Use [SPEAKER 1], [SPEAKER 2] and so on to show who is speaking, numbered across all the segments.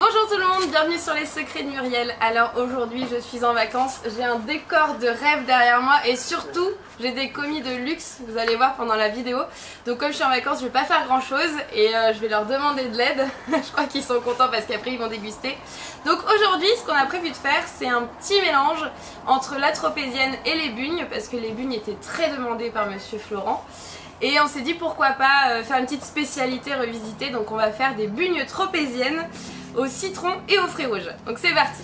[SPEAKER 1] Bonjour tout le monde, bienvenue sur les secrets de Muriel. Alors aujourd'hui je suis en vacances, j'ai un décor de rêve derrière moi et surtout j'ai des commis de luxe, vous allez voir pendant la vidéo. Donc comme je suis en vacances je vais pas faire grand chose et je vais leur demander de l'aide. Je crois qu'ils sont contents parce qu'après ils vont déguster. Donc aujourd'hui ce qu'on a prévu de faire c'est un petit mélange entre la tropézienne et les bugnes parce que les bugnes étaient très demandées par monsieur Florent. Et on s'est dit pourquoi pas faire une petite spécialité revisitée, donc on va faire des bugnes tropéziennes au citron et aux fruits rouges. Donc c'est parti.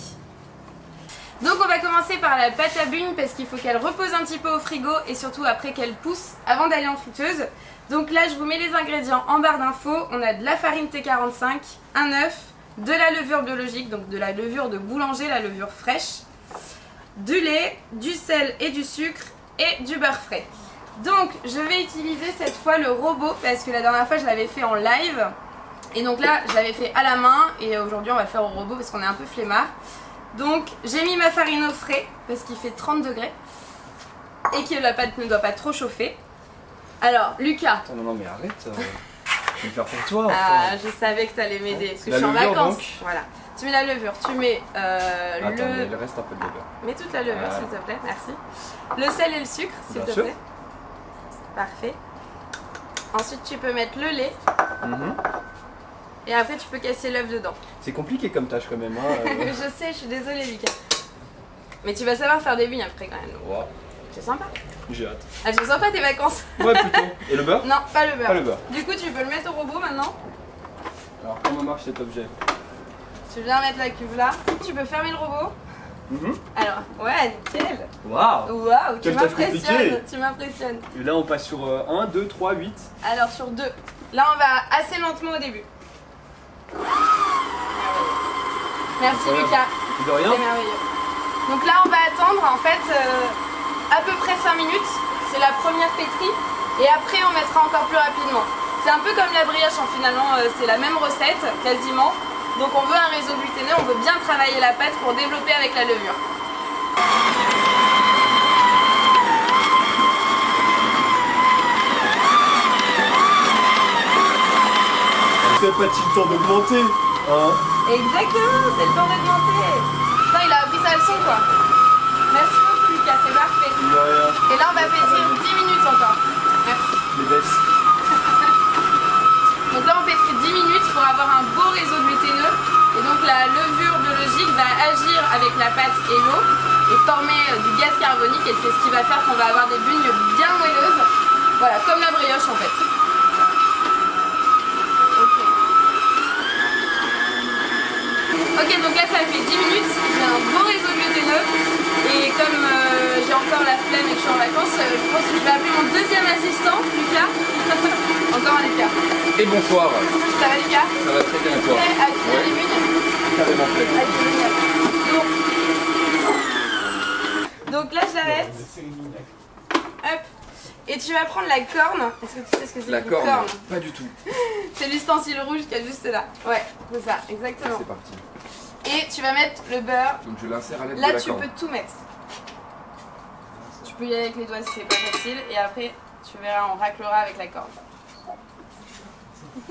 [SPEAKER 1] Donc on va commencer par la pâte à bugnes parce qu'il faut qu'elle repose un petit peu au frigo et surtout après qu'elle pousse avant d'aller en friteuse. Donc là je vous mets les ingrédients en barre d'infos. On a de la farine T45, un œuf, de la levure biologique, donc de la levure de boulanger, la levure fraîche, du lait, du sel et du sucre et du beurre frais. Donc je vais utiliser cette fois le robot parce que la dernière fois je l'avais fait en live. Et donc là je l'avais fait à la main et aujourd'hui on va le faire au robot parce qu'on est un peu flemmard. Donc j'ai mis ma farine au frais parce qu'il fait 30 degrés et que la pâte ne doit pas trop chauffer. Alors Lucas.
[SPEAKER 2] Attends, non mais arrête, je vais le faire pour toi.
[SPEAKER 1] Ah, je savais que tu allais m'aider parce que je suis en vacances. Donc. Voilà. Tu mets la levure, tu mets
[SPEAKER 2] Attends, mais il reste un peu de levure.
[SPEAKER 1] Mets toute la levure s'il te plaît, merci. Le sel et le sucre s'il te plaît. Parfait. Ensuite tu peux mettre le lait. Et après tu peux casser l'œuf dedans.
[SPEAKER 2] C'est compliqué comme tâche quand même. Hein,
[SPEAKER 1] Je sais, je suis désolée Lucas. Mais tu vas savoir faire des bugnes après quand même.
[SPEAKER 2] Wow.
[SPEAKER 1] C'est sympa.
[SPEAKER 2] J'ai hâte.
[SPEAKER 1] Elles sont sympas tes vacances.
[SPEAKER 2] Ouais plutôt. Et le beurre?
[SPEAKER 1] Non, pas le beurre.
[SPEAKER 2] Pas le beurre.
[SPEAKER 1] Du coup tu peux le mettre au robot maintenant.
[SPEAKER 2] Alors comment marche cet objet?
[SPEAKER 1] Tu viens mettre la cuve là. Tu peux fermer le robot. Alors, ouais, nickel.
[SPEAKER 2] Waouh.
[SPEAKER 1] Waouh, tu
[SPEAKER 2] Quelle tâche
[SPEAKER 1] m'impressionnes.
[SPEAKER 2] compliquée.
[SPEAKER 1] Tu m'impressionnes.
[SPEAKER 2] Et là on passe sur 1, 2, 3, 8.
[SPEAKER 1] Alors sur 2. Là on va assez lentement au début. Merci Lucas.
[SPEAKER 2] De rien.
[SPEAKER 1] C'est merveilleux. Donc là on va attendre en fait à peu près 5 minutes. C'est la première pétrie. Et après on mettra encore plus rapidement. C'est un peu comme la brioche hein, finalement. C'est la même recette quasiment. Donc on veut un réseau gluténeux, on veut bien travailler la pâte pour développer avec la levure.
[SPEAKER 2] C'est pas-t-il le temps d'augmenter hein?
[SPEAKER 1] Exactement, c'est le temps d'augmenter. Putain, il a appris sa leçon quoi. Merci beaucoup Lucas, c'est parfait.
[SPEAKER 2] De rien.
[SPEAKER 1] Et là on va pétrir 10 minutes encore. Merci.
[SPEAKER 2] Les baisses.
[SPEAKER 1] Donc là on pétrit 10 minutes pour avoir un beau réseau gluténeux. Et donc la levure biologique va agir avec la pâte et l'eau et former du gaz carbonique et c'est ce qui va faire qu'on va avoir des bugnes bien moelleuses. Voilà, comme la brioche en fait. Ok, donc là ça fait 10 minutes, j'ai un beau réseau gluténeux et comme j'ai encore la flemme et que je suis en vacances, je pense que je vais appeler mon deuxième assistant, Lucas. Encore un Lucas.
[SPEAKER 2] Et bonsoir.
[SPEAKER 1] Ça va Lucas?
[SPEAKER 2] Ça va très bien et toi?
[SPEAKER 1] Prêt à cuire les bugnes?
[SPEAKER 2] Carrément prêt.
[SPEAKER 1] Donc là je l'arrête. Hop. Et tu vas prendre la corne. Est-ce que tu sais ce que c'est
[SPEAKER 2] La
[SPEAKER 1] qu'une
[SPEAKER 2] corne?
[SPEAKER 1] corne?
[SPEAKER 2] Pas du tout.
[SPEAKER 1] C'est l'ustensile rouge qu'il y a juste là. Ouais, c'est ça, exactement.
[SPEAKER 2] C'est parti.
[SPEAKER 1] Et tu vas mettre le beurre.
[SPEAKER 2] Donc je l'insère à l'aide de
[SPEAKER 1] Là
[SPEAKER 2] la
[SPEAKER 1] tu
[SPEAKER 2] corne.
[SPEAKER 1] peux tout mettre. Tu peux y aller avec les doigts si c'est pas facile. Et après tu verras on raclera avec la corde.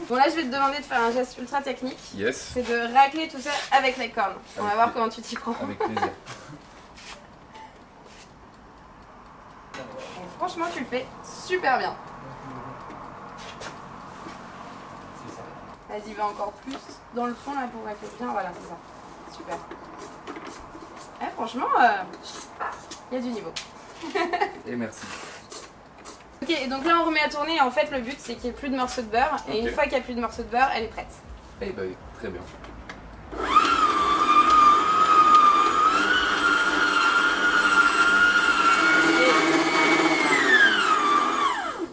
[SPEAKER 1] Bon là je vais te demander de faire un geste ultra technique.
[SPEAKER 2] Yes.
[SPEAKER 1] C'est de racler tout ça avec la corne. On va voir comment tu t'y prends.
[SPEAKER 2] Avec plaisir.
[SPEAKER 1] Et franchement tu le fais super bien. Vas-y va encore plus dans le fond là pour racler bien. Voilà c'est ça. Super. Franchement il y a du niveau.
[SPEAKER 2] Et merci.
[SPEAKER 1] Ok, et donc là on remet à tourner et en fait le but c'est qu'il n'y ait plus de morceaux de beurre et une fois qu'il n'y a plus de morceaux de beurre, elle est prête.
[SPEAKER 2] Eh ben très bien.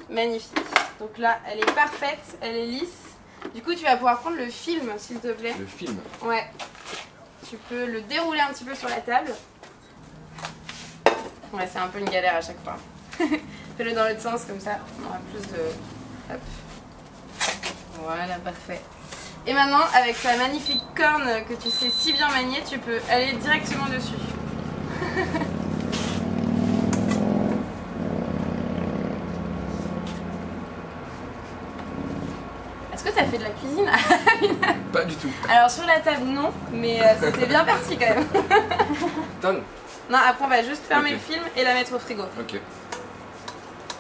[SPEAKER 1] Magnifique. Donc là elle est parfaite, elle est lisse. Du coup tu vas pouvoir prendre le film s'il te plaît.
[SPEAKER 2] Le film?
[SPEAKER 1] Ouais. Tu peux le dérouler un petit peu sur la table. Ouais c'est un peu une galère à chaque fois. Fais-le dans l'autre sens comme ça, on aura plus de... Hop. Voilà, parfait. Et maintenant, avec ta magnifique corne que tu sais si bien manier, tu peux aller directement dessus. Est-ce que tu as fait de la cuisine?
[SPEAKER 2] Pas
[SPEAKER 3] du tout.
[SPEAKER 1] Alors sur la table non, mais c'était bien parti quand même.
[SPEAKER 3] Donne.
[SPEAKER 1] Non, après on va juste fermer
[SPEAKER 3] Ok.
[SPEAKER 1] le film et la mettre au frigo.
[SPEAKER 3] Ok.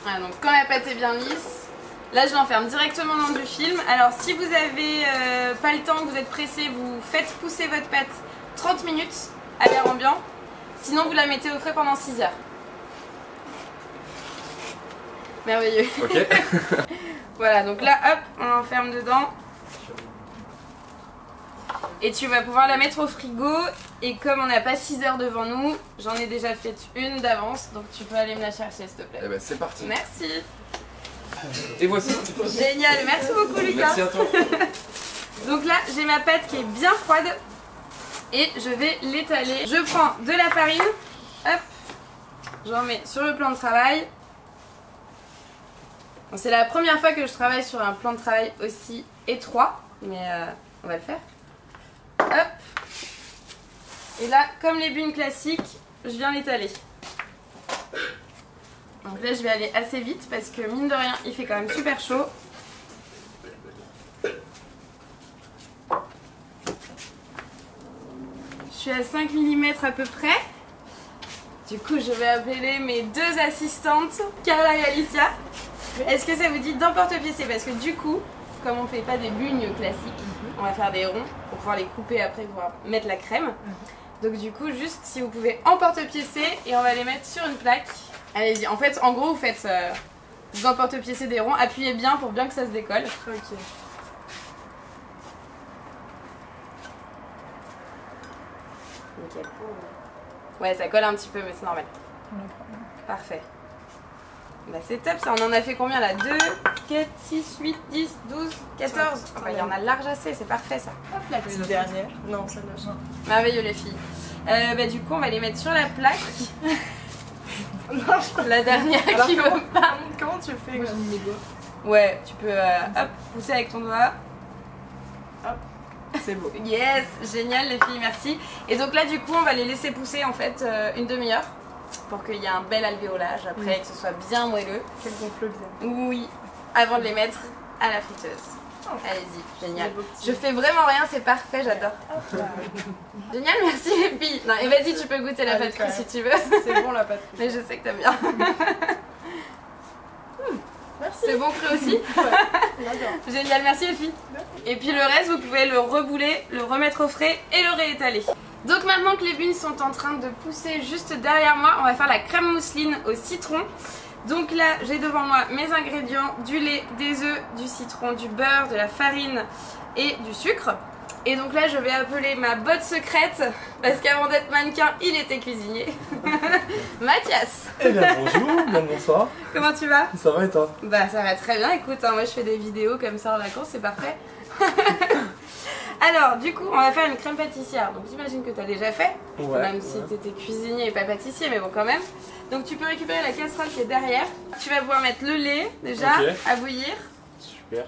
[SPEAKER 1] Voilà, donc quand la pâte est bien lisse, là je l'enferme directement dans du film. Alors si vous avez pas le temps, que vous êtes pressé, vous faites pousser votre pâte 30 minutes à l'air ambiant. Sinon vous la mettez au frais pendant 6 heures. Merveilleux.
[SPEAKER 3] Ok.
[SPEAKER 1] Voilà, donc là hop, on l'enferme dedans. Et tu vas pouvoir la mettre au frigo. Et comme on n'a pas 6 heures devant nous, j'en ai déjà fait une d'avance. Donc tu peux aller me la chercher s'il te plaît.
[SPEAKER 3] Eh ben c'est parti.
[SPEAKER 1] Merci.
[SPEAKER 3] Et voici.
[SPEAKER 1] Génial, merci beaucoup Lucas.
[SPEAKER 3] Merci à toi.
[SPEAKER 1] Donc là, j'ai ma pâte qui est bien froide et je vais l'étaler. Je prends de la farine, hop, j'en mets sur le plan de travail. Bon, c'est la première fois que je travaille sur un plan de travail aussi étroit, mais on va le faire. Hop. Et là, comme les buns classiques, je viens l'étaler. Donc là, je vais aller assez vite parce que mine de rien, il fait quand même super chaud. Je suis à 5 mm à peu près. Du coup, je vais appeler mes deux assistantes, Carla et Alicia. Est-ce que ça vous dit d'emporte-piécer? Parce que du coup, comme on fait pas des bugnes classiques, on va faire des ronds pour pouvoir les couper après, pour pouvoir mettre la crème. Donc du coup, juste si vous pouvez emporte-piécer et on va les mettre sur une plaque. Allez-y, en fait, en gros, vous faites vous emporte-piécer des ronds, appuyez bien pour bien que ça se décolle.
[SPEAKER 4] Ok.
[SPEAKER 1] Nickel. Ouais, ça colle un petit peu, mais c'est normal. Parfait. Bah c'est top ça, on en a fait combien là? 2, 4, 6, 8, 10, 12, 14. Ah bah, il y en a large assez, c'est parfait ça. Hop, la petite
[SPEAKER 4] dernière. Non, celle-là.
[SPEAKER 1] Merveilleux les filles. Bah du coup on va les mettre sur la plaque. La dernière qui veut pas.
[SPEAKER 4] Comment tu fais? Moi, j'ai mis mes doigts.
[SPEAKER 1] Ouais, tu peux hop, pousser avec ton doigt.
[SPEAKER 4] C'est beau.
[SPEAKER 1] Yes, génial les filles, merci. Et donc là du coup on va les laisser pousser en fait une demi-heure pour qu'il y ait un bel alvéolage après, que ce soit bien moelleux.
[SPEAKER 4] Quel gonfle bien.
[SPEAKER 1] Oui, avant de les mettre à la friteuse. Allez-y, génial. Je fais vraiment rien, c'est parfait, j'adore. Génial, merci les filles. Non, et vas-y, tu peux goûter la
[SPEAKER 4] Allez,
[SPEAKER 1] pâterie
[SPEAKER 4] quand
[SPEAKER 1] si
[SPEAKER 4] même.
[SPEAKER 1] tu veux.
[SPEAKER 4] C'est bon la pâte.
[SPEAKER 1] Mais je sais que t'aimes bien.
[SPEAKER 4] Merci.
[SPEAKER 1] C'est bon cru aussi.
[SPEAKER 4] On adore.
[SPEAKER 1] Génial, merci les filles. Et puis le reste, vous pouvez le rebouler, le remettre au frais et le réétaler. Donc maintenant que les buns sont en train de pousser juste derrière moi, on va faire la crème mousseline au citron. Donc là, j'ai devant moi mes ingrédients, du lait, des œufs, du citron, du beurre, de la farine et du sucre. Et donc là, je vais appeler ma botte secrète, parce qu'avant d'être mannequin, il était cuisinier. Mathias.
[SPEAKER 2] Eh bien bonjour, bien bonsoir.
[SPEAKER 1] Comment tu vas?
[SPEAKER 2] Ça va et toi?
[SPEAKER 1] Bah ça va très bien, écoute, hein, moi je fais des vidéos comme ça en vacances, c'est parfait. Alors, du coup, on va faire une crème pâtissière. Donc j'imagine que tu as déjà fait,
[SPEAKER 2] Ouais.
[SPEAKER 1] même si tu étais cuisinier et pas pâtissier, mais bon quand même. Donc tu peux récupérer la casserole qui est derrière. Tu vas pouvoir mettre le lait déjà
[SPEAKER 2] Ok.
[SPEAKER 1] à bouillir.
[SPEAKER 2] Super.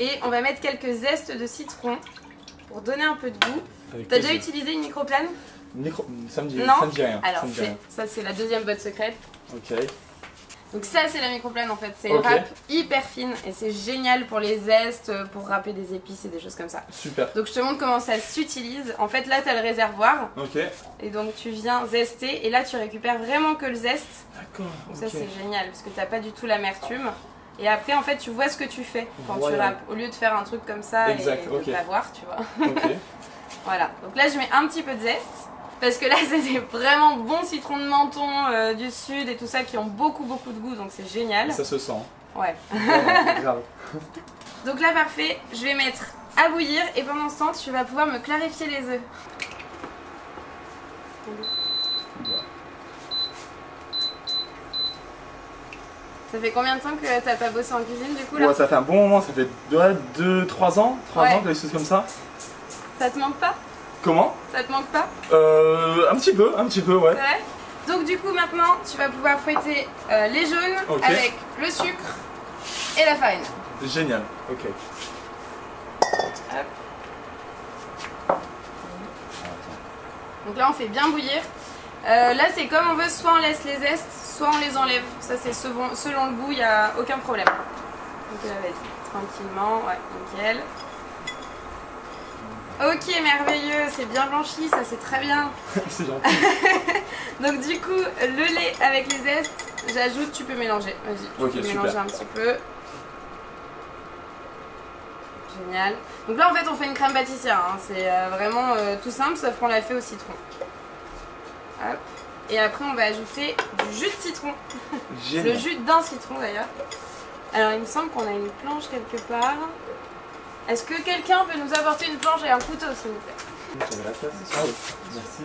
[SPEAKER 1] Et on va mettre quelques zestes de citron pour donner un peu de goût.
[SPEAKER 2] Avec
[SPEAKER 1] T'as déjà
[SPEAKER 2] plaisir.
[SPEAKER 1] utilisé une microplane?
[SPEAKER 2] Ça me dit,
[SPEAKER 1] Non.
[SPEAKER 2] ça me dit rien.
[SPEAKER 1] Alors
[SPEAKER 2] ça me dit rien.
[SPEAKER 1] ça c'est la deuxième botte secrète.
[SPEAKER 2] Ok.
[SPEAKER 1] Donc ça c'est la microplane en fait, c'est
[SPEAKER 2] Ok.
[SPEAKER 1] une râpe hyper fine et c'est génial pour les zestes, pour râper des épices et des choses comme ça.
[SPEAKER 2] Super.
[SPEAKER 1] Donc je te montre comment ça s'utilise. En fait là tu as le réservoir
[SPEAKER 2] Ok.
[SPEAKER 1] et donc tu viens zester et là tu récupères vraiment que le zeste.
[SPEAKER 2] D'accord.
[SPEAKER 1] Donc ça
[SPEAKER 2] Ok.
[SPEAKER 1] c'est génial parce que t'as pas du tout l'amertume. Et après en fait tu vois ce que tu fais quand tu
[SPEAKER 2] Royal.
[SPEAKER 1] râpes au lieu de faire un truc comme ça
[SPEAKER 2] Exact,
[SPEAKER 1] et de
[SPEAKER 2] ok.
[SPEAKER 1] pas voir, tu vois.
[SPEAKER 2] Ok.
[SPEAKER 1] Voilà, donc là je mets un petit peu de zeste parce que là c'est des vraiment bons citrons de Menton du sud et tout ça qui ont beaucoup de goût donc c'est génial.
[SPEAKER 2] Ça se sent.
[SPEAKER 1] Ouais.
[SPEAKER 2] Ouais, grave.
[SPEAKER 1] Donc là parfait, je vais mettre à bouillir et pendant ce temps tu vas pouvoir me clarifier les œufs. Ça fait combien de temps que t'as pas bossé en cuisine du coup là?
[SPEAKER 2] Ouais, ça fait un bon moment, ça fait 2-3 ans, 3
[SPEAKER 1] Ouais.
[SPEAKER 2] ans, quelque chose comme ça.
[SPEAKER 1] Ça te manque pas?
[SPEAKER 2] Comment?
[SPEAKER 1] Ça te manque pas?
[SPEAKER 2] Un petit peu, ouais.
[SPEAKER 1] C'est vrai? Donc du coup maintenant tu vas pouvoir fouetter les jaunes
[SPEAKER 2] Ok.
[SPEAKER 1] avec le sucre et la farine.
[SPEAKER 2] Génial, ok.
[SPEAKER 1] Hop. Donc là on fait bien bouillir. Là c'est comme on veut, soit on laisse les zestes, soit on les enlève. Ça c'est selon le goût, il n'y a aucun problème. Donc vas-y, tranquillement, ouais, nickel. Ok, merveilleux, c'est bien blanchi, ça c'est très bien.
[SPEAKER 2] C'est gentil.
[SPEAKER 1] Donc du coup, le lait avec les zestes, j'ajoute, tu peux mélanger. Vas-y, tu
[SPEAKER 2] Ok,
[SPEAKER 1] peux
[SPEAKER 2] super.
[SPEAKER 1] mélanger un petit peu. Génial. Donc là en fait on fait une crème pâtissière, hein. C'est vraiment tout simple sauf qu'on la fait au citron. Hop. Et après on va ajouter du jus de citron.
[SPEAKER 2] Génial.
[SPEAKER 1] Le jus d'un citron d'ailleurs. Alors il me semble qu'on a une planche quelque part. Est-ce que quelqu'un peut nous apporter une planche et un couteau s'il vous plaît?
[SPEAKER 2] J'avais la place. Ah oui. Merci.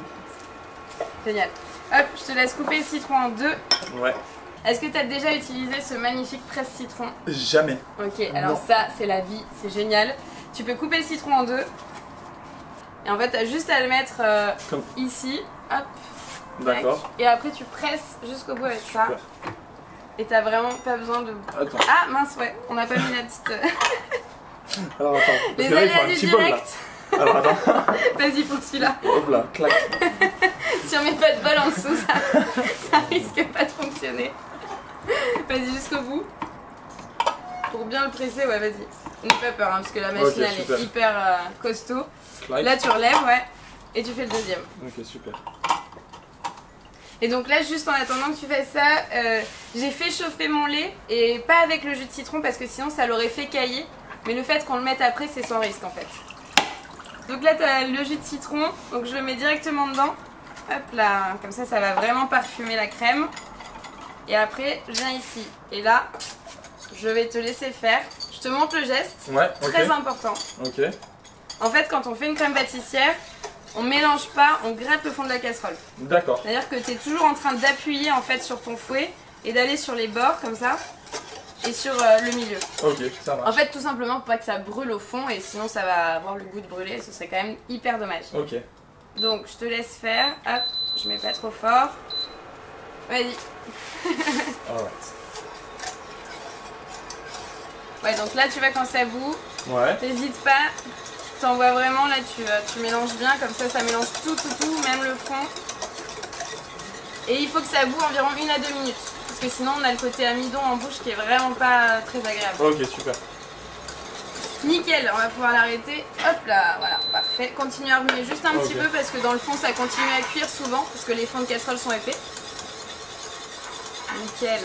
[SPEAKER 1] Génial. Hop, je te laisse couper le citron en deux.
[SPEAKER 2] Ouais.
[SPEAKER 1] Est-ce que tu as déjà utilisé ce magnifique presse-citron?
[SPEAKER 2] Jamais.
[SPEAKER 1] Ok, alors
[SPEAKER 2] Non.
[SPEAKER 1] ça c'est la vie, c'est génial. Tu peux couper le citron en deux. Et en fait tu as juste à le mettre
[SPEAKER 2] Comme-
[SPEAKER 1] ici. Hop.
[SPEAKER 2] D'accord.
[SPEAKER 1] tac. Et après tu presses jusqu'au bout avec ça.
[SPEAKER 2] Super.
[SPEAKER 1] Et t'as vraiment pas besoin de...
[SPEAKER 2] Attends.
[SPEAKER 1] Ah mince ouais, on n'a pas mis la petite...
[SPEAKER 2] Alors attends. Parce
[SPEAKER 1] Les
[SPEAKER 2] que là, il faut un
[SPEAKER 1] aléas du
[SPEAKER 2] petit bol là.
[SPEAKER 1] direct.
[SPEAKER 2] Alors attends.
[SPEAKER 1] Vas-y pour celui-là.
[SPEAKER 2] Hop là, clac.
[SPEAKER 1] Si on met pas de bol en dessous, ça risque pas de fonctionner. Vas-y jusqu'au bout. Pour bien le presser, ouais vas-y. N'aie pas peur hein, parce que la machine
[SPEAKER 2] Ok,
[SPEAKER 1] elle
[SPEAKER 2] super.
[SPEAKER 1] est hyper costaud.
[SPEAKER 2] Clac.
[SPEAKER 1] Là tu relèves, ouais. Et tu fais le deuxième.
[SPEAKER 2] Ok, super.
[SPEAKER 1] Et donc là, juste en attendant que tu fasses ça, j'ai fait chauffer mon lait et pas avec le jus de citron parce que sinon ça l'aurait fait cailler. Mais le fait qu'on le mette après, c'est sans risque en fait. Donc là, tu as le jus de citron, donc je le mets directement dedans. Hop là, comme ça, ça va vraiment parfumer la crème. Et après, je viens ici. Et là, je vais te laisser faire. Je te montre le geste,
[SPEAKER 2] Ouais, ok.
[SPEAKER 1] très important.
[SPEAKER 2] Ok.
[SPEAKER 1] En fait, quand on fait une crème pâtissière, on mélange pas, on gratte le fond de la casserole.
[SPEAKER 2] D'accord.
[SPEAKER 1] C'est-à-dire que tu es toujours en train d'appuyer en fait sur ton fouet et d'aller sur les bords comme ça et sur le milieu.
[SPEAKER 2] Ok, ça marche.
[SPEAKER 1] En fait tout simplement pour pas que ça brûle au fond et sinon ça va avoir le goût de brûler et ce serait quand même hyper dommage.
[SPEAKER 2] Ok.
[SPEAKER 1] Donc je te laisse faire, hop, je mets pas trop fort. Vas-y.
[SPEAKER 2] Alright.
[SPEAKER 1] Ouais donc là tu vois quand ça bout,
[SPEAKER 2] Ouais.
[SPEAKER 1] t'hésites pas, t'envoies vraiment là, tu mélanges bien comme ça mélange tout, même le fond. Et il faut que ça boue environ 1 à 2 minutes. Parce que sinon on a le côté amidon en bouche qui est vraiment pas très agréable.
[SPEAKER 2] Ok, super.
[SPEAKER 1] Nickel, on va pouvoir l'arrêter. Hop là, voilà, parfait. Continue à remuer juste un petit
[SPEAKER 2] Ok.
[SPEAKER 1] peu parce que dans le fond ça continue à cuire souvent parce que les fonds de casserole sont épais. Nickel.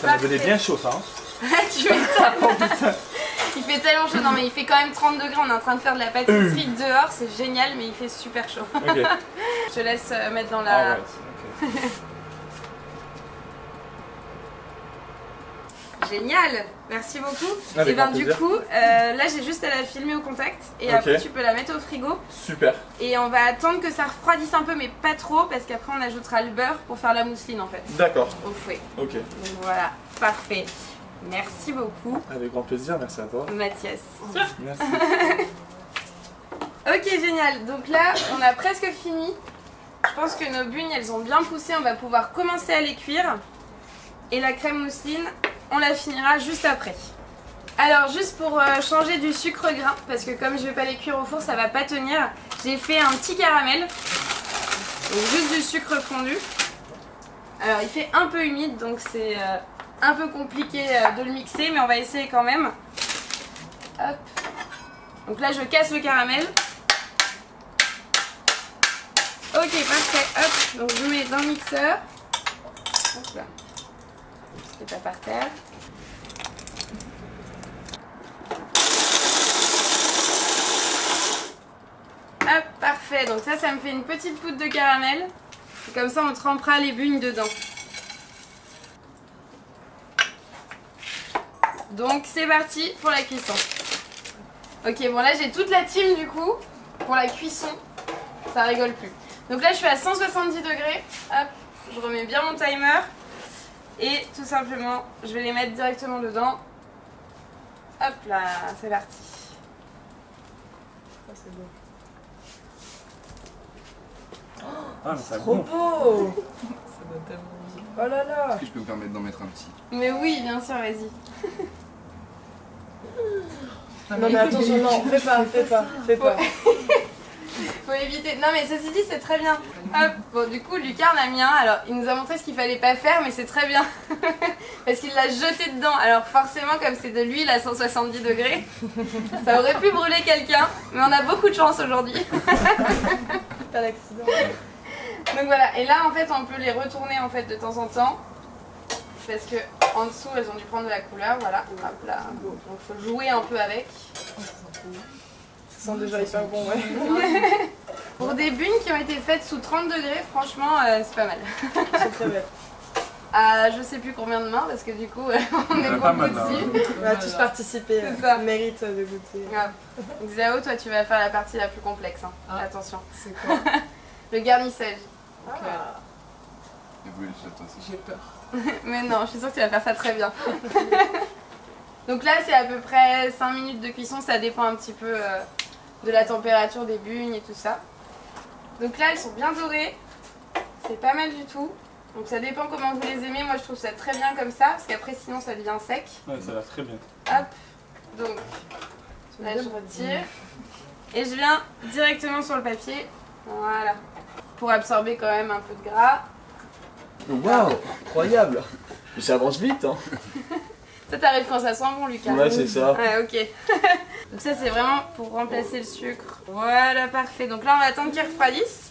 [SPEAKER 2] Ça m'a donné bien chaud ça. Hein.
[SPEAKER 1] Tu m'étonnes. Il fait tellement chaud, non mais il fait quand même 30 degrés, on est en train de faire de la pâtisserie dehors, c'est génial mais il fait super chaud.
[SPEAKER 2] Ok.
[SPEAKER 1] Je te laisse mettre dans la...
[SPEAKER 2] Alright. Ok.
[SPEAKER 1] Génial, merci beaucoup.
[SPEAKER 2] Avec
[SPEAKER 1] Et ben
[SPEAKER 2] grand
[SPEAKER 1] du
[SPEAKER 2] plaisir.
[SPEAKER 1] coup, là j'ai juste à la filmer au contact et
[SPEAKER 2] Ok.
[SPEAKER 1] après tu peux la mettre au frigo
[SPEAKER 2] Super.
[SPEAKER 1] et on va attendre que ça refroidisse un peu mais pas trop parce qu'après on ajoutera le beurre pour faire la mousseline en fait
[SPEAKER 2] D'accord.
[SPEAKER 1] au fouet.
[SPEAKER 2] Ok.
[SPEAKER 1] Donc voilà, parfait. Merci beaucoup
[SPEAKER 2] Avec grand plaisir, merci à toi.
[SPEAKER 1] Mathias.
[SPEAKER 2] Merci.
[SPEAKER 1] Ok génial, donc là on a presque fini. Je pense que nos bugnes elles ont bien poussé, on va pouvoir commencer à les cuire. Et la crème mousseline, on la finira juste après. Alors juste pour changer du sucre grain, parce que comme je vais pas les cuire au four ça va pas tenir, j'ai fait un petit caramel. Donc juste du sucre fondu. Alors il fait un peu humide donc c'est un peu compliqué de le mixer mais on va essayer quand même. Hop. Donc là je casse le caramel. Ok parfait, hop, donc je mets dans le mixeur. Hop là. C'est pas par terre. Hop, parfait, donc ça me fait une petite poudre de caramel. Et comme ça on trempera les bugnes dedans. Donc c'est parti pour la cuisson. Ok, bon là j'ai toute la team du coup pour la cuisson. Ça rigole plus. Donc là je suis à 170 degrés. Hop, je remets bien mon timer. Et tout simplement, je vais les mettre directement dedans. Hop là, c'est parti.
[SPEAKER 4] Ça, c'est beau.
[SPEAKER 2] Ah, mais ça
[SPEAKER 4] Trop
[SPEAKER 2] gonfle.
[SPEAKER 4] beau. Ça donne tellement envie. Oh là là.
[SPEAKER 3] Est-ce que je peux me permettre d'en mettre un petit?
[SPEAKER 1] Mais oui, bien sûr, vas-y.
[SPEAKER 4] Non mais attention, non, fais pas.
[SPEAKER 1] Faut éviter. Non mais ceci dit, c'est très bien. Hop. Bon, du coup, Lucas en a mis un. Alors, il nous a montré ce qu'il fallait pas faire, mais c'est très bien. Parce qu'il l'a jeté dedans. Alors, forcément, comme c'est de l'huile à 170 degrés, ça aurait pu brûler quelqu'un. Mais on a beaucoup de chance aujourd'hui.
[SPEAKER 4] Pas d'accident.
[SPEAKER 1] Donc voilà. Et là, en fait, on peut les retourner en fait de temps en temps. Parce que en dessous, elles ont dû prendre de la couleur. Voilà. Hop là. Donc, faut jouer un peu avec.
[SPEAKER 4] Ça sent déjà hyper bon, ouais.
[SPEAKER 1] Pour des bugnes qui ont été faites sous 30 degrés, franchement, c'est pas mal.
[SPEAKER 4] C'est très belle.
[SPEAKER 1] Je sais plus combien de mains parce que du coup, on est
[SPEAKER 2] pas
[SPEAKER 1] beaucoup
[SPEAKER 2] mal, hein.
[SPEAKER 1] dessus.
[SPEAKER 4] On va tous participer.
[SPEAKER 1] C'est ça.
[SPEAKER 4] On mérite de goûter.
[SPEAKER 1] Grave. Xao, toi, tu vas faire la partie la plus complexe. Hein.
[SPEAKER 4] Ah.
[SPEAKER 1] Attention.
[SPEAKER 4] C'est quoi?
[SPEAKER 1] Le garnissage.
[SPEAKER 4] Ah,
[SPEAKER 2] Oui, c'est aussi.
[SPEAKER 4] j'ai peur.
[SPEAKER 1] Mais non, je suis sûre que tu vas faire ça très bien. Donc là, c'est à peu près 5 minutes de cuisson. Ça dépend un petit peu de la température des bugnes et tout ça. Donc là, elles sont bien dorées. C'est pas mal du tout. Donc ça dépend comment vous les aimez. Moi, je trouve ça très bien comme ça. Parce qu'après, sinon, ça devient sec.
[SPEAKER 2] Ouais, ça a l'air très bien.
[SPEAKER 1] Hop. Donc là, je retire. Et je viens directement sur le papier. Voilà. Pour absorber quand même un peu de gras.
[SPEAKER 5] Waouh, incroyable. Mais ça avance vite, hein.
[SPEAKER 1] Ça t'arrive quand ça sent bon, Lucas.
[SPEAKER 5] Ouais, c'est ça.
[SPEAKER 1] Ouais, ok. Donc ça, c'est vraiment pour remplacer le sucre. Voilà, parfait. Donc là, on va attendre qu'ils refroidissent.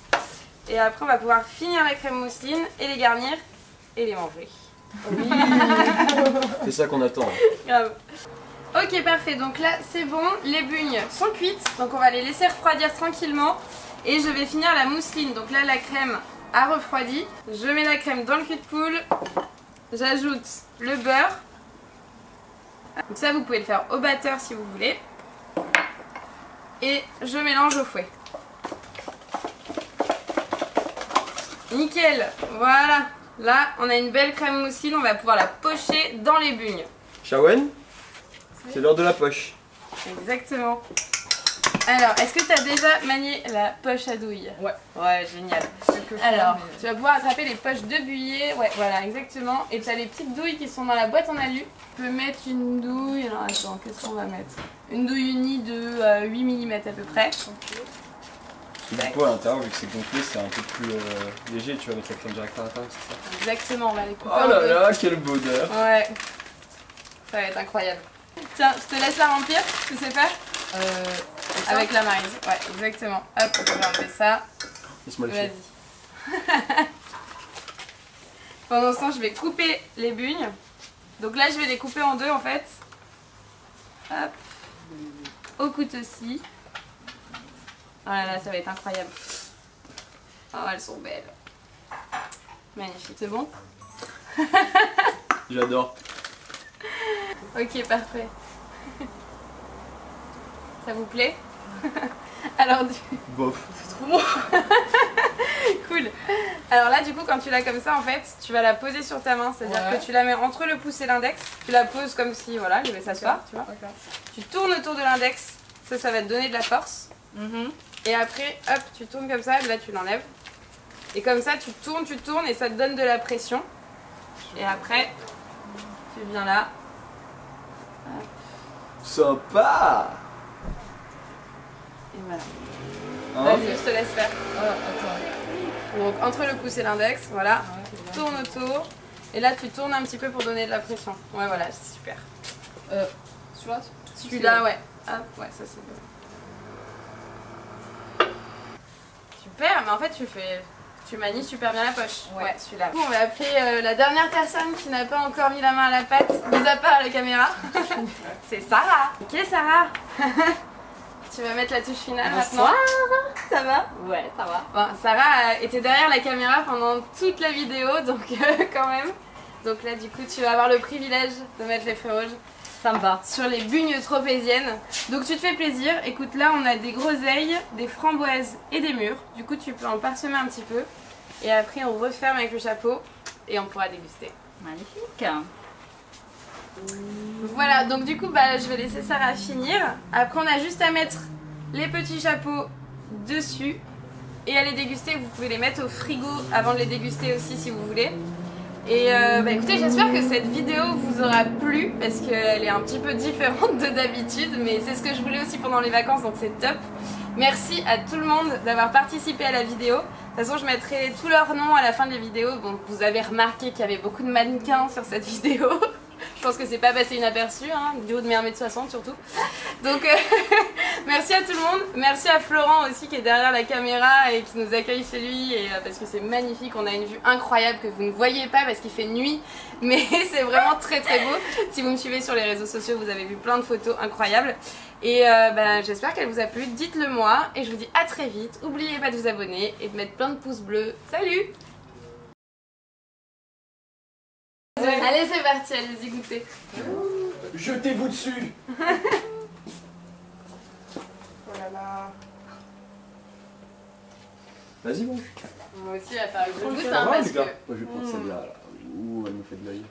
[SPEAKER 1] Et après, on va pouvoir finir la crème mousseline et les garnir et les manger.
[SPEAKER 5] C'est ça qu'on attend.
[SPEAKER 1] Grave. Ok, parfait. Donc là, c'est bon. Les bugnes sont cuites. Donc on va les laisser refroidir tranquillement. Et je vais finir la mousseline. Donc là, la crème a refroidi. Je mets la crème dans le cul de poule. J'ajoute le beurre. Donc ça, vous pouvez le faire au batteur si vous voulez. Et je mélange au fouet. Nickel. Voilà. Là, on a une belle crème mousseline. On va pouvoir la pocher dans les bugnes.
[SPEAKER 5] Shawen, c'est l'heure de la poche.
[SPEAKER 1] Exactement. Alors, est-ce que tu as déjà manié la poche à douille?
[SPEAKER 4] Ouais.
[SPEAKER 1] Ouais, génial. Alors, tu vas pouvoir attraper les poches de buillet. Ouais, voilà, exactement. Et tu as les petites douilles qui sont dans la boîte en alu. Tu peux mettre une douille. Alors, attends, qu'est-ce qu'on va mettre? Une douille unie de 8 mm à peu près.
[SPEAKER 5] Du coup, à l'intérieur, vu que c'est gonflé, c'est un peu plus léger. Tu vas mettre la crème directe à l'intérieur, c'est ça?
[SPEAKER 1] Exactement, on va les couper.
[SPEAKER 5] Oh
[SPEAKER 1] en
[SPEAKER 5] là
[SPEAKER 1] deux.
[SPEAKER 5] là, quel bonheur.
[SPEAKER 1] Ouais. Ça va être incroyable. Tiens, je te laisse la remplir. Tu sais faire? Avec la maryse. Ouais, exactement. Hop, on va enlever ça.
[SPEAKER 5] Laisse-moi le
[SPEAKER 1] Vas-y.
[SPEAKER 5] faire.
[SPEAKER 1] Pendant ce temps, je vais couper les bugnes. Donc là, je vais les couper en deux en fait. Hop. Au couteau-ci. Oh là là, ça va être incroyable. Oh, elles sont belles. Magnifique. C'est bon?
[SPEAKER 5] J'adore.
[SPEAKER 1] Ok, parfait. Ça vous plaît? Alors,
[SPEAKER 5] Bof.
[SPEAKER 1] cool. Alors là, du coup, quand tu l'as comme ça, en fait, tu vas la poser sur ta main. C'est-à-dire
[SPEAKER 4] Ouais.
[SPEAKER 1] que tu la mets entre le pouce et l'index. Tu la poses comme si, voilà, je vais s'asseoir, tu vois.
[SPEAKER 4] D'accord.
[SPEAKER 1] Tu tournes autour de l'index. Ça va te donner de la force. Et après, hop, tu tournes comme ça. Et là, tu l'enlèves. Et comme ça, tu tournes et ça te donne de la pression. Et après, tu viens là.
[SPEAKER 5] Sympa.
[SPEAKER 1] Et voilà.
[SPEAKER 5] Hein?
[SPEAKER 1] Vas-y, je te laisse faire.
[SPEAKER 4] Ah, attends.
[SPEAKER 1] Donc, entre le pouce et l'index, voilà.
[SPEAKER 4] Ouais, c'est bien.
[SPEAKER 1] Tourne autour. Et là, tu tournes un petit peu pour donner de la pression. Ouais, voilà, c'est super.
[SPEAKER 4] Celui-là?
[SPEAKER 1] Celui-là, ouais. Hop, ouais, ça c'est bon. Super, mais en fait, tu manies super bien la poche.
[SPEAKER 4] Ouais.
[SPEAKER 1] Celui-là. On va appeler la dernière personne qui n'a pas encore mis la main à la pâte, mis à part la caméra. C'est Sarah. Ok, Sarah. Tu vas mettre la touche finale maintenant. Ça va?
[SPEAKER 6] Ouais, ça va.
[SPEAKER 1] Bon, Sarah était derrière la caméra pendant toute la vidéo, donc quand même. Donc là, du coup, tu vas avoir le privilège de mettre les fruits rouges
[SPEAKER 6] Ça me va.
[SPEAKER 1] sur les bugnes tropéziennes. Donc tu te fais plaisir. Écoute, là, on a des groseilles, des framboises et des mûres. Du coup, tu peux en parsemer un petit peu. Et après, on referme avec le chapeau et on pourra déguster.
[SPEAKER 6] Magnifique.
[SPEAKER 1] Voilà, donc du coup, bah, je vais laisser Sarah finir. Après, on a juste à mettre les petits chapeaux dessus et à les déguster. Vous pouvez les mettre au frigo avant de les déguster aussi si vous voulez. Et écoutez, j'espère que cette vidéo vous aura plu parce qu'elle est un petit peu différente de d'habitude, mais c'est ce que je voulais aussi pendant les vacances, donc c'est top. Merci à tout le monde d'avoir participé à la vidéo. De toute façon, je mettrai tous leurs noms à la fin des vidéos. Bon, vous avez remarqué qu'il y avait beaucoup de mannequins sur cette vidéo. Je pense que c'est pas passé inaperçu, hein, du haut de mes 1m60 surtout. Donc merci à tout le monde, merci à Florent aussi qui est derrière la caméra et qui nous accueille chez lui et, parce que c'est magnifique, on a une vue incroyable que vous ne voyez pas parce qu'il fait nuit, mais c'est vraiment très très beau. Si vous me suivez sur les réseaux sociaux, vous avez vu plein de photos incroyables. Et j'espère qu'elle vous a plu, dites-le moi et je vous dis à très vite. N'oubliez pas de vous abonner et de mettre plein de pouces bleus. Salut! Allez, c'est parti, allez-y goûter.
[SPEAKER 2] Jetez-vous dessus.
[SPEAKER 4] Oh là là.
[SPEAKER 5] Vas-y, bon.
[SPEAKER 1] Moi aussi, il va falloir que je goûte,
[SPEAKER 5] Ça
[SPEAKER 1] hein,
[SPEAKER 5] va,
[SPEAKER 1] parce
[SPEAKER 5] les gars.
[SPEAKER 1] que...
[SPEAKER 5] Moi, je vais prendre celle-là. Là. Ouh, elle me fait de l'œil.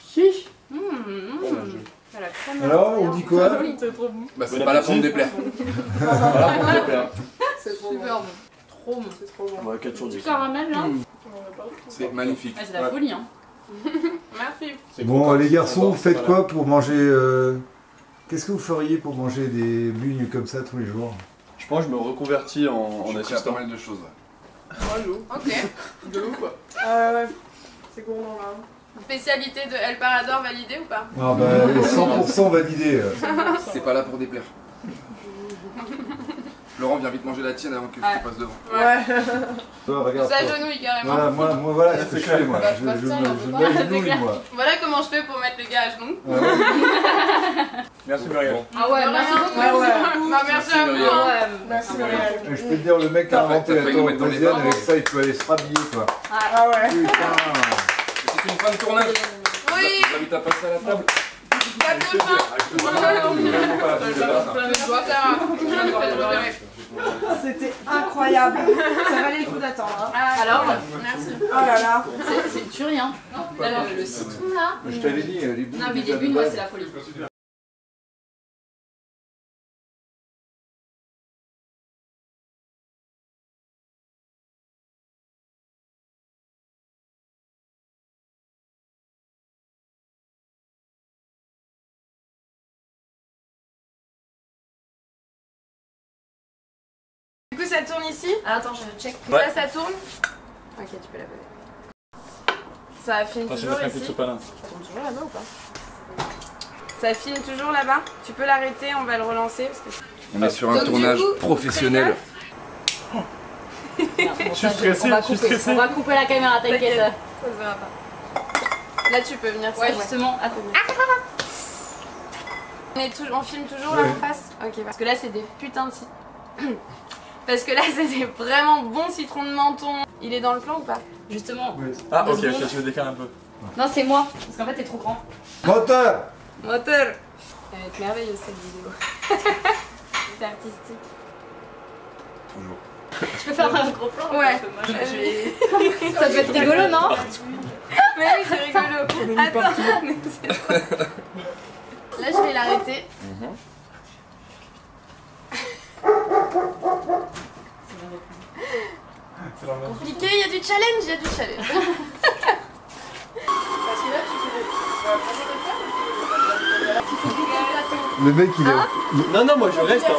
[SPEAKER 2] Chiche.
[SPEAKER 1] La crème
[SPEAKER 2] Alors, on dit quoi?
[SPEAKER 4] C'est trop bon.
[SPEAKER 3] Bah, c'est
[SPEAKER 2] Bon
[SPEAKER 3] pas là pour me
[SPEAKER 2] appétit.
[SPEAKER 3] déplaire.
[SPEAKER 2] Voilà pour te plaire.
[SPEAKER 4] C'est trop
[SPEAKER 1] super
[SPEAKER 4] bon.
[SPEAKER 1] bon. Trop bon.
[SPEAKER 4] C'est trop bon.
[SPEAKER 2] Ouais, 4 sur 10.
[SPEAKER 6] Du caramel là
[SPEAKER 3] C'est magnifique.
[SPEAKER 6] Ah, c'est la folie hein.
[SPEAKER 1] Merci.
[SPEAKER 2] C'est
[SPEAKER 7] Bon,
[SPEAKER 2] croquant.
[SPEAKER 7] les garçons, vous faites
[SPEAKER 2] Voilà.
[SPEAKER 7] quoi pour manger Qu'est-ce que vous feriez pour manger des bugnes comme ça tous les jours?
[SPEAKER 5] Je pense que je me reconvertis en
[SPEAKER 3] Je fais pas
[SPEAKER 5] assistant.
[SPEAKER 3] mal de choses. Ouais.
[SPEAKER 4] Oh, l'eau.
[SPEAKER 1] Ok.
[SPEAKER 4] De l'eau quoi. Ah ouais. C'est gourmand là.
[SPEAKER 1] Spécialité de El Parador validée ou pas?
[SPEAKER 7] Ah bah 100% validé.
[SPEAKER 3] C'est pas là pour déplaire. Laurent, viens vite manger la tienne avant que je te passe devant.
[SPEAKER 4] Ouais.
[SPEAKER 7] Toi, regarde.
[SPEAKER 1] Ça
[SPEAKER 7] toi.
[SPEAKER 1] agenouille carrément.
[SPEAKER 7] Voilà, moi voilà ce que je fais moi.
[SPEAKER 1] Bah,
[SPEAKER 7] Je
[SPEAKER 1] pas ça,
[SPEAKER 7] me
[SPEAKER 1] on peut pas.
[SPEAKER 7] m'agenouille, moi.
[SPEAKER 1] Voilà comment je fais pour mettre les gars à genoux.
[SPEAKER 7] Ah ouais.
[SPEAKER 2] Merci Muriel.
[SPEAKER 6] Ah ouais, merci beaucoup.
[SPEAKER 4] Ouais, ouais.
[SPEAKER 1] Bah, merci à vous.
[SPEAKER 3] Muriel.
[SPEAKER 1] hein.
[SPEAKER 4] Merci Muriel.
[SPEAKER 7] Je peux te dire, le mec qui a inventé
[SPEAKER 3] T'as
[SPEAKER 7] la
[SPEAKER 3] failli nous mettre dans les
[SPEAKER 7] tour
[SPEAKER 3] barres.
[SPEAKER 7] avec ça, il peut aller se rhabiller quoi.
[SPEAKER 4] Ah ouais.
[SPEAKER 7] Putain.
[SPEAKER 3] C'est une fin de tournage.
[SPEAKER 1] Oui.
[SPEAKER 3] Je t'invite à passer à la table.
[SPEAKER 1] Pas de fin. Je dois faire
[SPEAKER 4] C'était incroyable. Ça valait le coup d'attendre. Hein.
[SPEAKER 6] Alors,
[SPEAKER 1] Merci.
[SPEAKER 4] Oh là là.
[SPEAKER 6] c'est tu rien. Alors, le citron là.
[SPEAKER 7] Je t'avais dit, les bugnes.
[SPEAKER 6] Non, mais les bulles, moi, c'est la folie.
[SPEAKER 1] Du coup, ça tourne ici.
[SPEAKER 6] Ah, attends, je check.
[SPEAKER 1] Ça tourne. Ok, tu peux la poser. Ça filme
[SPEAKER 2] Attends, je vais
[SPEAKER 1] toujours
[SPEAKER 2] mettre un coup de
[SPEAKER 1] ici.
[SPEAKER 2] sopalin.
[SPEAKER 1] Ça tourne toujours là-bas ou pas? Ça filme toujours là-bas. Tu peux l'arrêter, on va le relancer. Parce que...
[SPEAKER 3] On est sur un
[SPEAKER 1] Donc, du
[SPEAKER 3] tournage
[SPEAKER 1] coup,
[SPEAKER 3] professionnel.
[SPEAKER 6] Je
[SPEAKER 2] suis stressé, je suis stressé.
[SPEAKER 6] On va couper la caméra, t'inquiète.
[SPEAKER 1] Ça se verra pas. Là, tu peux venir.
[SPEAKER 6] Ouais, justement, attends.
[SPEAKER 1] On filme toujours là en face. Ok, parce que là, c'est des putains de citrons. Parce que là, c'est des vraiment bons citrons de menton. Il est dans le plan ou pas?
[SPEAKER 6] Justement.
[SPEAKER 2] Ah,
[SPEAKER 6] Deux
[SPEAKER 2] ok,
[SPEAKER 6] secondes.
[SPEAKER 2] je vais décaler un peu.
[SPEAKER 6] Non, c'est moi. Parce qu'en fait, t'es trop grand.
[SPEAKER 7] Moteur.
[SPEAKER 1] Moteur. Elle va être merveilleuse cette vidéo. C'est artistique.
[SPEAKER 3] Toujours.
[SPEAKER 6] Je peux faire un gros plan.
[SPEAKER 1] Ouais.
[SPEAKER 6] Ça peut être rigolo, non?
[SPEAKER 1] Mais oui, c'est rigolo. Attends. Là, je vais l'arrêter. Compliqué, il y a du challenge, il y a du challenge.
[SPEAKER 4] Parce que là, tu fais des.
[SPEAKER 7] Le mec il est,
[SPEAKER 2] Non, non, moi je reste. Hein.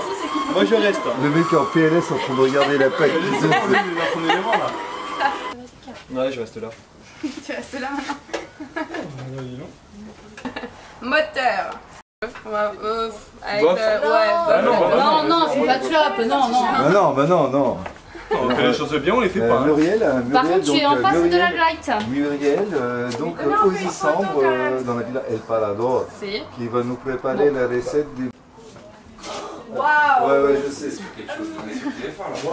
[SPEAKER 2] Moi je reste.
[SPEAKER 7] le mec est en PLS en train de regarder la plaque.
[SPEAKER 2] Les éléments là.
[SPEAKER 5] Ouais, je reste là.
[SPEAKER 1] Tu restes là maintenant.
[SPEAKER 2] Vas-y, non.
[SPEAKER 1] Moteur. On va, avec
[SPEAKER 5] Bof.
[SPEAKER 1] ouais.
[SPEAKER 2] Ah non, bah
[SPEAKER 6] Non, non, c'est pas top. Non, non.
[SPEAKER 7] Bah non, non.
[SPEAKER 2] On fait les choses bien, on les fait pas. Hein.
[SPEAKER 7] Muriel,
[SPEAKER 6] Par contre, tu es en face de la
[SPEAKER 7] Muriel,
[SPEAKER 6] light.
[SPEAKER 7] Muriel, donc
[SPEAKER 1] Non,
[SPEAKER 7] aux
[SPEAKER 1] fais une
[SPEAKER 7] Isambres,
[SPEAKER 1] photo, Karen.
[SPEAKER 7] dans la villa El Parador,
[SPEAKER 1] C'est.
[SPEAKER 7] qui va nous préparer la recette des...
[SPEAKER 1] Waouh.
[SPEAKER 7] Ouais, je sais.
[SPEAKER 3] Quelque chose qu'on est sur le téléphone là.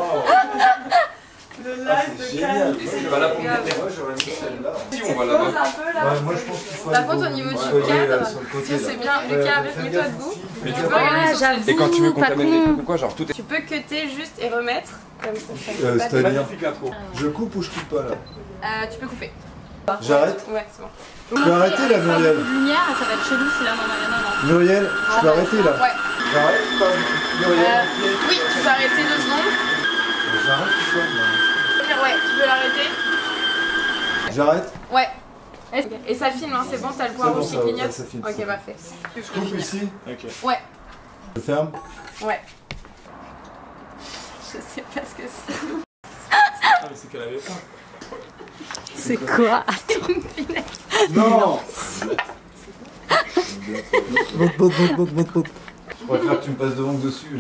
[SPEAKER 4] Le live de
[SPEAKER 7] Génial.
[SPEAKER 3] Et c'est pas là pour me déplaire.
[SPEAKER 7] Moi j'aurais mis celle-là.
[SPEAKER 3] Si, on va là-bas.
[SPEAKER 4] un peu là.
[SPEAKER 7] Ouais, moi je pense qu'il faut
[SPEAKER 1] Par
[SPEAKER 7] aller
[SPEAKER 1] contre, au
[SPEAKER 7] vous-
[SPEAKER 1] niveau
[SPEAKER 7] vous
[SPEAKER 1] du
[SPEAKER 7] voyez,
[SPEAKER 1] cadre,
[SPEAKER 7] sur le côté,
[SPEAKER 1] ça
[SPEAKER 7] là.
[SPEAKER 1] c'est bien. Lucas,
[SPEAKER 7] Fais
[SPEAKER 1] mets-toi
[SPEAKER 7] gaffe
[SPEAKER 1] debout.
[SPEAKER 7] ici.
[SPEAKER 2] Mais
[SPEAKER 1] Tu
[SPEAKER 2] tu
[SPEAKER 1] peux
[SPEAKER 2] peux
[SPEAKER 1] regarder
[SPEAKER 6] Ah,
[SPEAKER 1] sur-
[SPEAKER 6] j'avoue.
[SPEAKER 3] Et quand tu veux qu'on
[SPEAKER 6] pas
[SPEAKER 3] t'amène des
[SPEAKER 6] con.
[SPEAKER 3] trucs ou quoi, genre tout est.
[SPEAKER 1] Tu peux cutter juste et remettre. Comme ça, ça fait pas
[SPEAKER 7] C'est-à-dire,
[SPEAKER 2] Magnifique l'intro.
[SPEAKER 7] je coupe ou je coupe pas là?
[SPEAKER 1] Tu peux couper.
[SPEAKER 7] J'arrête?
[SPEAKER 1] Ouais, c'est bon.
[SPEAKER 7] Je peux arrêter là, Muriel?
[SPEAKER 6] Lumière, ça va être chelou si là, non, non, non, non.
[SPEAKER 7] Muriel, je peux arrêter là?
[SPEAKER 1] Ouais.
[SPEAKER 7] J'arrête ou pas? Muriel?
[SPEAKER 1] Oui, tu peux arrêter 2 secondes.
[SPEAKER 7] J'arrête ou pas?
[SPEAKER 1] Ouais, tu peux l'arrêter.
[SPEAKER 7] J'arrête?
[SPEAKER 1] Ouais. Et ça filme, hein, c'est bon, t'as le point
[SPEAKER 7] C'est bon,
[SPEAKER 1] rouge qui
[SPEAKER 7] ça,
[SPEAKER 1] clignote.
[SPEAKER 7] ouais, ça filme,
[SPEAKER 1] Ok,
[SPEAKER 7] ça.
[SPEAKER 1] parfait.
[SPEAKER 7] Je coupe ici?
[SPEAKER 5] Ok.
[SPEAKER 1] Ouais,
[SPEAKER 7] Je ferme?
[SPEAKER 1] ouais. Je sais pas ce que c'est.
[SPEAKER 2] Ah, mais c'est qu'elle avait faim.
[SPEAKER 6] C'est quoi?
[SPEAKER 7] Non! Je préfère que tu me passes devant que dessus.